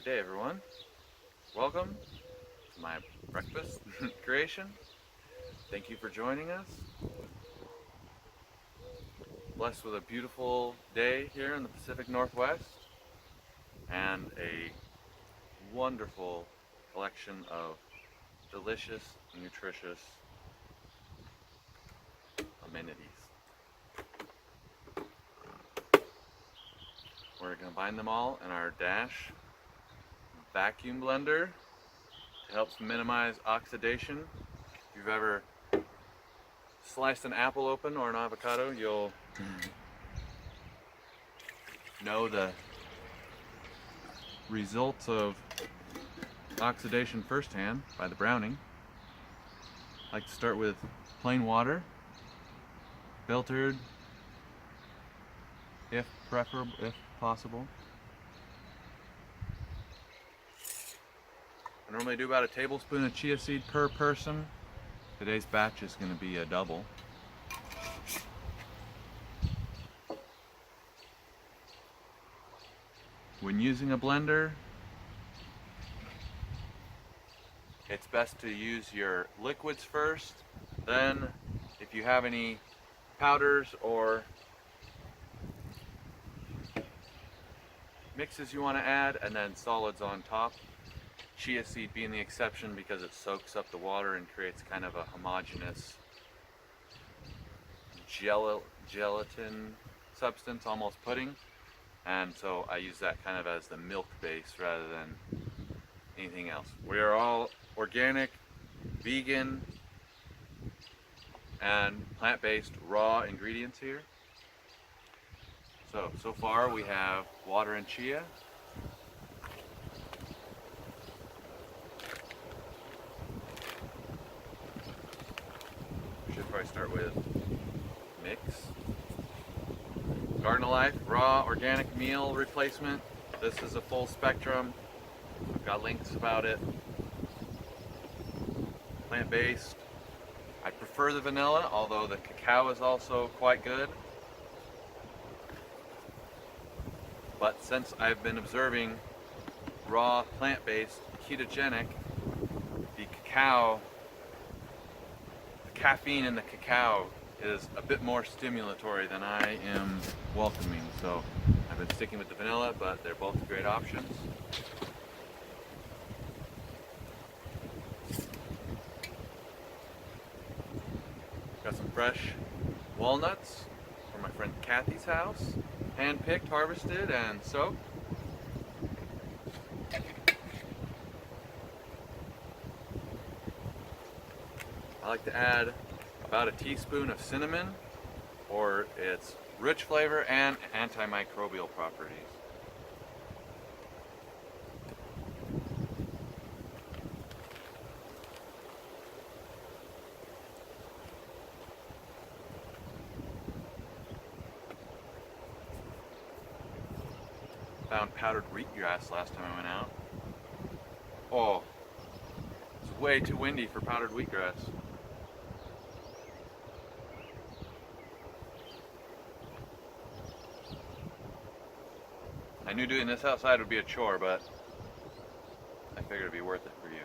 day, everyone. Welcome to my breakfast creation. Thank you for joining us. Blessed with a beautiful day here in the Pacific Northwest and a wonderful collection of delicious, nutritious amenities. We're going to combine them all in our Dash vacuum blender to help minimize oxidation. If you've ever sliced an apple open or an avocado, you'll know the results of oxidation firsthand by the browning. I like to start with plain water, filtered if preferable, if possible. I normally do about a tablespoon of chia seed per person. Today's batch is going to be a double. When using a blender, it's best to use your liquids first, then if you have any powders or mixes you want to add, and then solids on top. Chia seed being the exception because it soaks up the water and creates kind of a homogeneous gelatin substance, almost pudding. And so I use that kind of as the milk base rather than anything else. We are all organic, vegan, and plant-based raw ingredients here. So far we have water and chia. Should probably start with mix. Garden of Life raw organic meal replacement. This is a full spectrum. I've got links about it. Plant-based. I prefer the vanilla, although the cacao is also quite good. But since I've been observing raw plant-based ketogenic, the caffeine in the cacao is a bit more stimulatory than I am welcoming. So I've been sticking with the vanilla, but they're both great options. Got some fresh walnuts from my friend Kathy's house. Hand-picked, harvested, and soaked. I like to add about a teaspoon of cinnamon for its rich flavor and antimicrobial properties. Found powdered wheatgrass last time I went out. Oh, it's way too windy for powdered wheatgrass. I knew doing this outside would be a chore, but I figured it'd be worth it for you.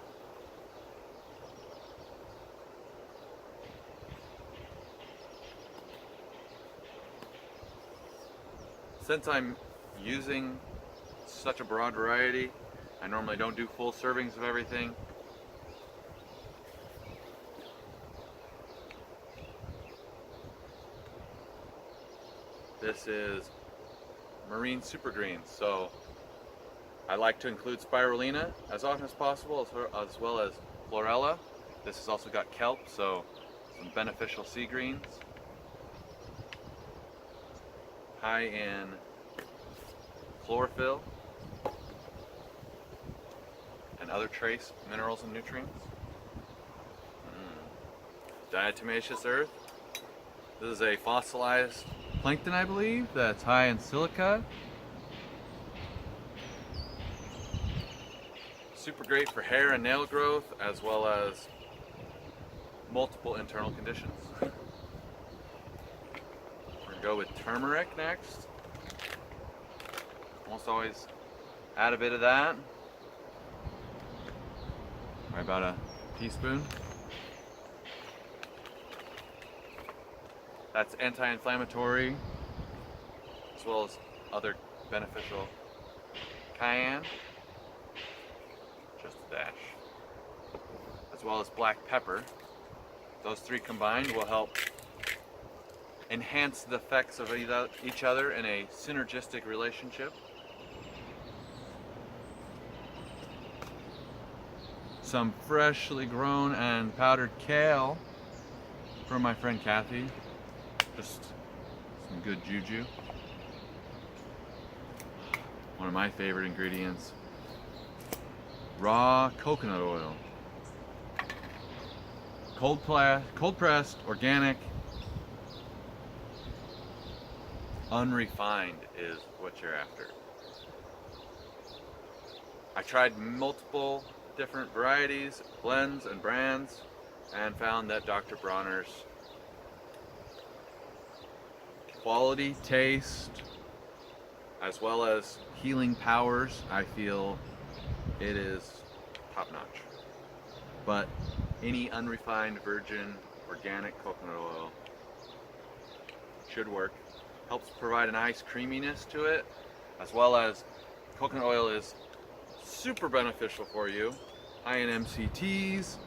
Since I'm using such a broad variety, I normally don't do full servings of everything. This is marine super greens, so I like to include spirulina as often as possible, as well as chlorella. This has also got kelp, so some beneficial sea greens. High in chlorophyll and other trace minerals and nutrients. Diatomaceous earth. This is a fossilized plankton, I believe, that's high in silica. Super great for hair and nail growth, as well as multiple internal conditions. We're going to go with turmeric next. Almost always add a bit of that. Probably about a teaspoon. That's anti-inflammatory, as well as other beneficial. Cayenne, just a dash, as well as black pepper. Those three combined will help enhance the effects of each other in a synergistic relationship. Some freshly grown and powdered kale from my friend Kathy. Just some good juju. One of my favorite ingredients, raw coconut oil. Cold pressed, organic, unrefined is what you're after. I tried multiple different varieties, blends, and brands, and found that Dr. Bronner's quality, taste, as well as healing powers, I feel it is top notch. But any unrefined virgin organic coconut oil should work. Helps provide a nice creaminess to it, as well as coconut oil is super beneficial for you. High in MCTs,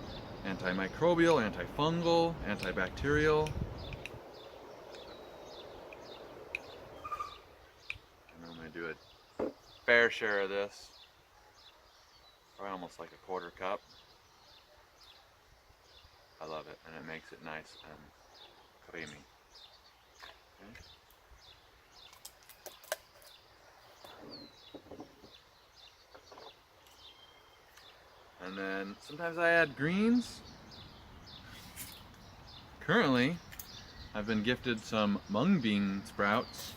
antimicrobial, antifungal, antibacterial. And I'm going to do a fair share of this, probably almost like a quarter cup. I love it, and it makes it nice and creamy. Okay. And then sometimes I add greens. Currently, I've been gifted some mung bean sprouts.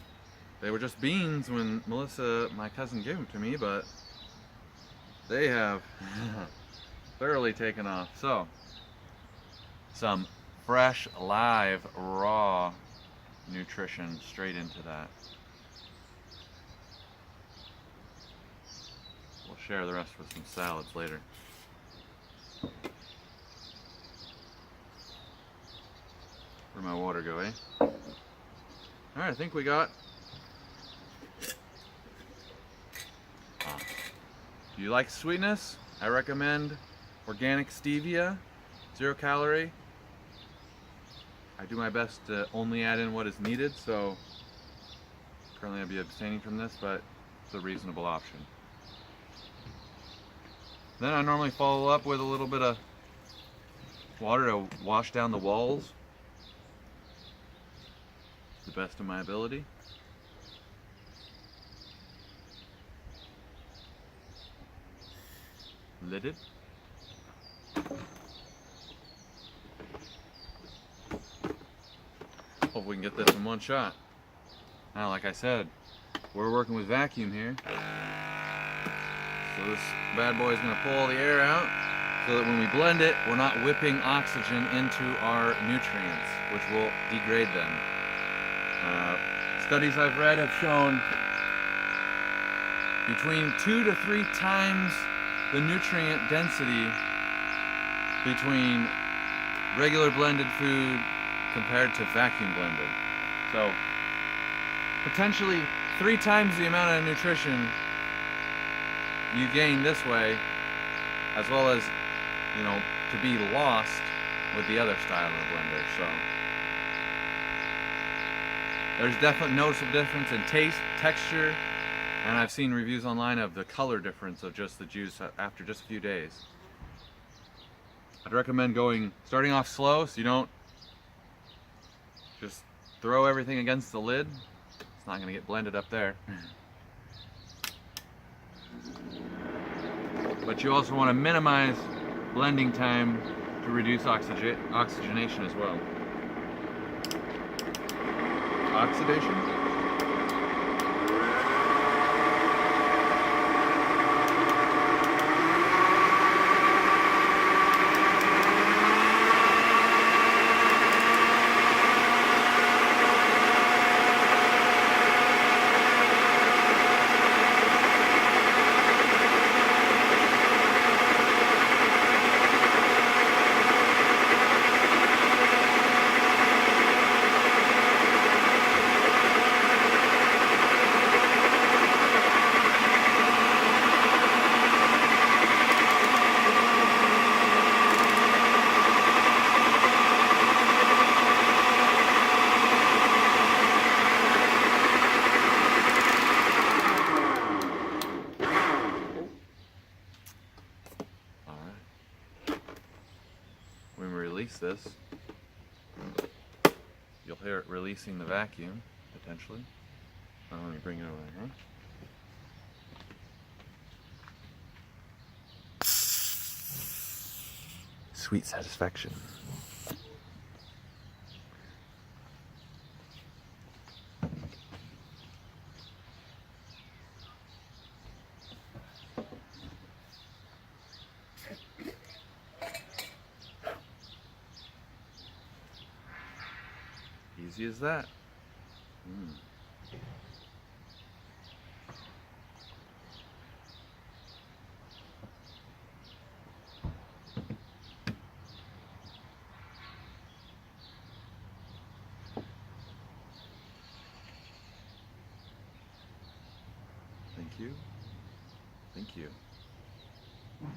They were just beans when Melissa, my cousin, gave them to me, but they have thoroughly taken off. So, some fresh, live, raw nutrition straight into that. We'll share the rest with some salads later. Where'd my water go, eh? Alright, I think we got... Do you like sweetness? I recommend organic stevia, 0 calorie. I do my best to only add in what is needed, so currently I'll be abstaining from this, but it's a reasonable option. Then I normally follow up with a little bit of water to wash down the walls to the best of my ability. Lidded. Hope we can get this in one shot. Now, like I said, we're working with vacuum here. So this bad boy is going to pull all the air out so that when we blend it, we're not whipping oxygen into our nutrients, which will degrade them. Studies I've read have shown between 2 to 3 times the nutrient density between regular blended food compared to vacuum blended. So potentially 3 times the amount of nutrition you gain this way, as well as, you know, to be lost with the other style of blender. So there's definitely noticeable difference in taste, texture, and I've seen reviews online of the color difference of just the juice after just a few days. I'd recommend starting off slow so you don't just throw everything against the lid. It's not going to get blended up there. But you also want to minimize blending time to reduce oxygenation as well. Oxidation? release this, you'll hear it releasing the vacuum, potentially. Let me bring it over there. Sweet satisfaction. Easy as that. Thank you. Thank you.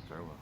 Farewell.